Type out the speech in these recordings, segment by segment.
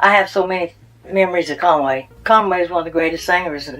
I have so many memories of Conway. Conway is one of the greatest singers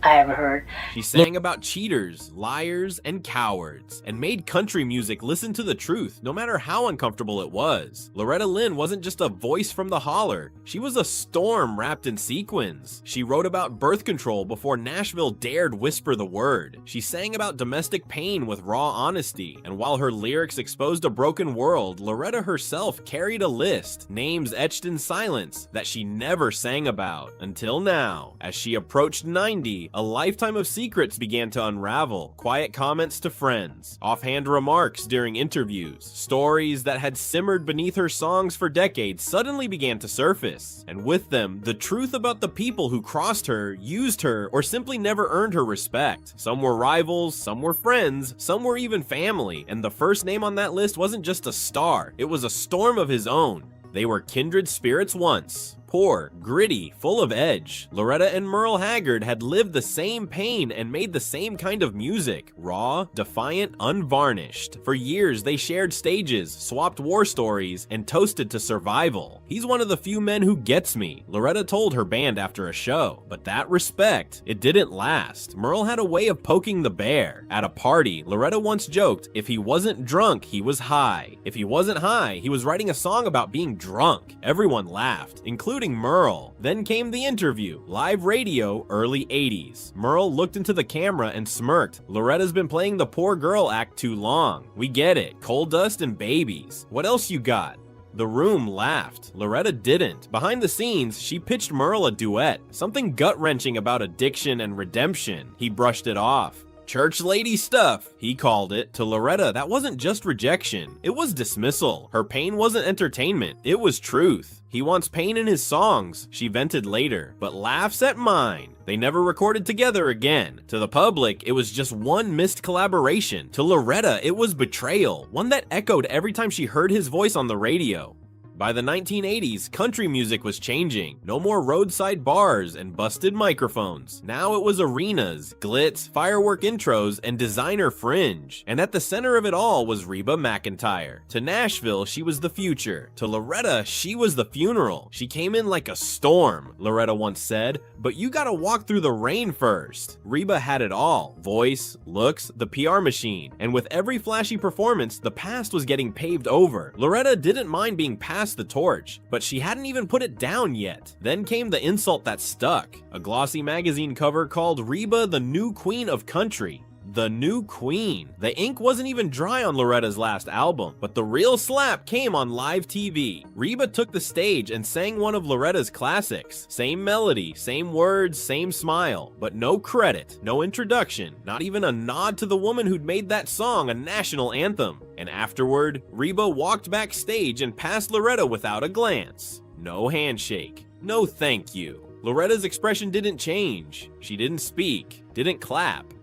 I ever heard. She sang about cheaters, liars, and cowards, and made country music listen to the truth, no matter how uncomfortable it was. Loretta Lynn wasn't just a voice from the holler, she was a storm wrapped in sequins. She wrote about birth control before Nashville dared whisper the word. She sang about domestic pain with raw honesty, and while her lyrics exposed a broken world, Loretta herself carried a list, names etched in silence, that she never sang about, until now. As she approached 90, a lifetime of secrets began to unravel. Quiet comments to friends, offhand remarks during interviews, stories that had simmered beneath her songs for decades suddenly began to surface. And with them, the truth about the people who crossed her, used her, or simply never earned her respect. Some were rivals, some were friends, some were even family, and the first name on that list wasn't just a star, it was a storm of his own. They were kindred spirits once. Poor, gritty, full of edge. Loretta and Merle Haggard had lived the same pain and made the same kind of music. Raw, defiant, unvarnished. For years, they shared stages, swapped war stories, and toasted to survival. "He's one of the few men who gets me," Loretta told her band after a show. But that respect, it didn't last. Merle had a way of poking the bear. At a party, Loretta once joked, if he wasn't drunk, he was high. If he wasn't high, he was writing a song about being drunk. Everyone laughed, including Merle. Then came the interview, live radio, early 80s. Merle looked into the camera and smirked. "Loretta's been playing the poor girl act too long. We get it, coal dust and babies. What else you got?" The room laughed. Loretta didn't. Behind the scenes, she pitched Merle a duet, something gut-wrenching about addiction and redemption. He brushed it off. "Church lady stuff," he called it. To Loretta, that wasn't just rejection, it was dismissal. Her pain wasn't entertainment, it was truth. "He wants pain in his songs," she vented later, "but laughs at mine." They never recorded together again. To the public, it was just one missed collaboration. To Loretta, it was betrayal, one that echoed every time she heard his voice on the radio. By the 1980s, country music was changing. No more roadside bars and busted microphones. Now it was arenas, glitz, firework intros, and designer fringe. And at the center of it all was Reba McEntire. To Nashville, she was the future. To Loretta, she was the funeral. "She came in like a storm," Loretta once said, "but you gotta walk through the rain first." Reba had it all. Voice, looks, the PR machine. And with every flashy performance, the past was getting paved over. Loretta didn't mind being passed the torch, but she hadn't even put it down yet. Then came the insult that stuck. A glossy magazine cover called Reba the New Queen of Country. The New Queen. The ink wasn't even dry on Loretta's last album, but the real slap came on live TV. Reba took the stage and sang one of Loretta's classics. Same melody, same words, same smile, but no credit, no introduction, not even a nod to the woman who'd made that song a national anthem. And afterward, Reba walked backstage and passed Loretta without a glance. No handshake, no thank you. Loretta's expression didn't change. She didn't speak, didn't clap.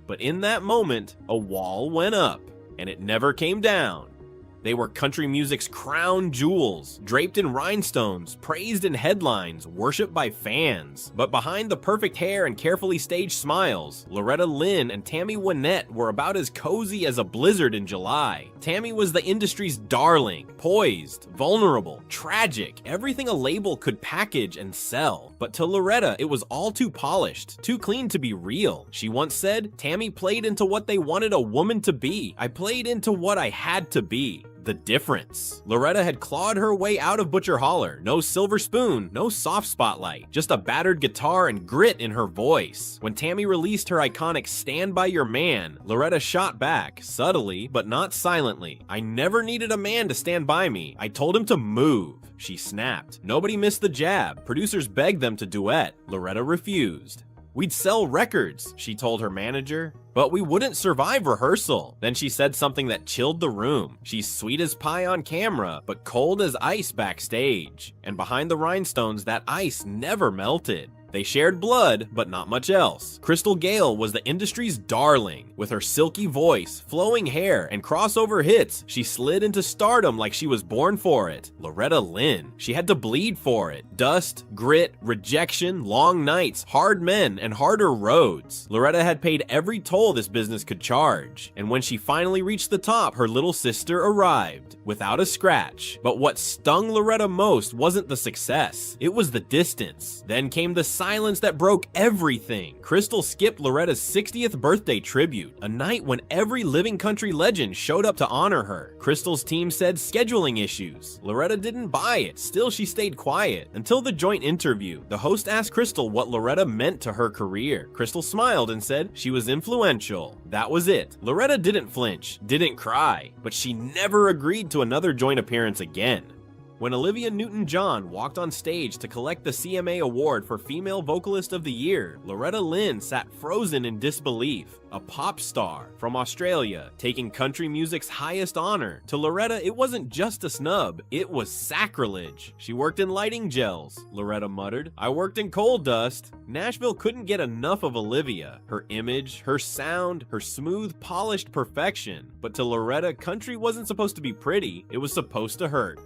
But in that moment, a wall went up, and it never came down. They were country music's crown jewels, draped in rhinestones, praised in headlines, worshipped by fans. But behind the perfect hair and carefully staged smiles, Loretta Lynn and Tammy Wynette were about as cozy as a blizzard in July. Tammy was the industry's darling, poised, vulnerable, tragic, everything a label could package and sell. But to Loretta, it was all too polished, too clean to be real. She once said, "Tammy played into what they wanted a woman to be. I played into what I had to be." The difference. Loretta had clawed her way out of Butcher Holler. No silver spoon, no soft spotlight, just a battered guitar and grit in her voice. When Tammy released her iconic "Stand By Your Man," Loretta shot back, subtly but not silently. "I never needed a man to stand by me. I told him to move." She snapped. Nobody missed the jab. Producers begged them to duet. Loretta refused. "We'd sell records," she told her manager, "but we wouldn't survive rehearsal." Then she said something that chilled the room. "She's sweet as pie on camera, but cold as ice backstage." And behind the rhinestones, that ice never melted. They shared blood, but not much else. Crystal Gayle was the industry's darling. With her silky voice, flowing hair, and crossover hits, she slid into stardom like she was born for it. Loretta Lynn, she had to bleed for it. Dust, grit, rejection, long nights, hard men, and harder roads. Loretta had paid every toll this business could charge. And when she finally reached the top, her little sister arrived, without a scratch. But what stung Loretta most wasn't the success, it was the distance. Then came the silence that broke everything. Crystal skipped Loretta's 60th birthday tribute, a night when every living country legend showed up to honor her. Crystal's team said scheduling issues. Loretta didn't buy it, still she stayed quiet. Until the joint interview, the host asked Crystal what Loretta meant to her career. Crystal smiled and said she was influential. That was it. Loretta didn't flinch, didn't cry, but she never agreed to another joint appearance again. When Olivia Newton-John walked on stage to collect the CMA Award for Female Vocalist of the Year, Loretta Lynn sat frozen in disbelief. A pop star from Australia, taking country music's highest honor. To Loretta, it wasn't just a snub, it was sacrilege. She worked in lighting gels, Loretta muttered. I worked in coal dust. Nashville couldn't get enough of Olivia. Her image, her sound, her smooth, polished perfection. But to Loretta, country wasn't supposed to be pretty, it was supposed to hurt.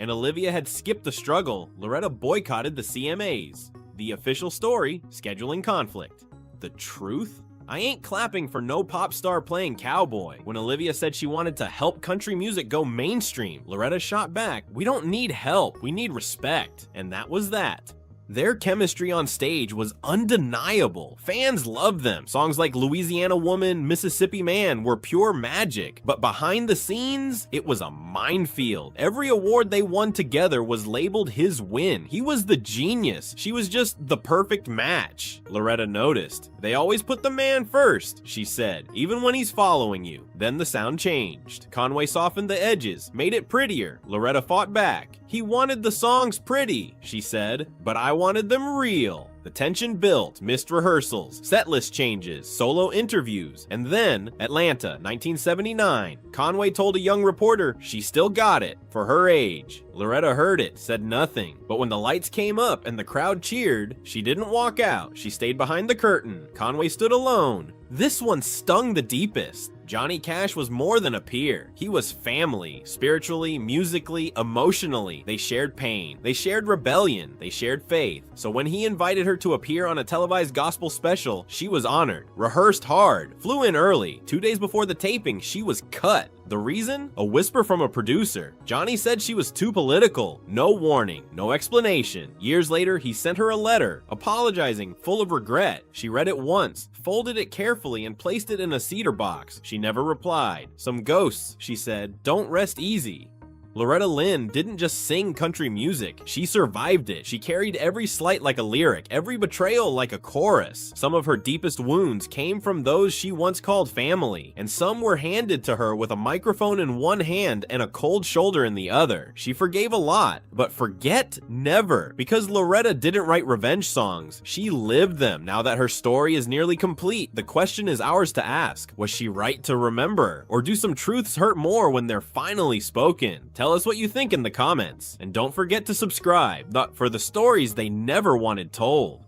And Olivia had skipped the struggle. Loretta boycotted the CMAs. The official story, scheduling conflict. The truth? I ain't clapping for no pop star playing cowboy. When Olivia said she wanted to help country music go mainstream, Loretta shot back, we don't need help, we need respect. And that was that. Their chemistry on stage was undeniable. Fans loved them. Songs like Louisiana Woman, Mississippi Man were pure magic. But behind the scenes, it was a minefield. Every award they won together was labeled his win. He was the genius. She was just the perfect match. Loretta noticed. They always put the man first, she said, even when he's following you. Then the sound changed. Conway softened the edges, made it prettier. Loretta fought back. He wanted the songs pretty, she said, but I wanted them real. The tension built, missed rehearsals, setlist changes, solo interviews, and then, Atlanta, 1979, Conway told a young reporter she still got it, for her age. Loretta heard it, said nothing, but when the lights came up and the crowd cheered, she didn't walk out, she stayed behind the curtain. Conway stood alone. This one stung the deepest. Johnny Cash was more than a peer. He was family, spiritually, musically, emotionally. They shared pain. They shared rebellion. They shared faith. So when he invited her to appear on a televised gospel special, she was honored, rehearsed hard, flew in early. 2 days before the taping, she was cut. The reason? A whisper from a producer. Johnny said she was too political. No warning, no explanation. Years later, he sent her a letter, apologizing, full of regret. She read it once, folded it carefully, and placed it in a cedar box. She never replied. Some ghosts, she said, don't rest easy. Loretta Lynn didn't just sing country music, she survived it. She carried every slight like a lyric, every betrayal like a chorus. Some of her deepest wounds came from those she once called family, and some were handed to her with a microphone in one hand and a cold shoulder in the other. She forgave a lot, but forget never, because Loretta didn't write revenge songs, she lived them. Now that her story is nearly complete, the question is ours to ask. Was she right to remember? Or do some truths hurt more when they're finally spoken? Tell us what you think in the comments, and don't forget to subscribe for the stories they never wanted told.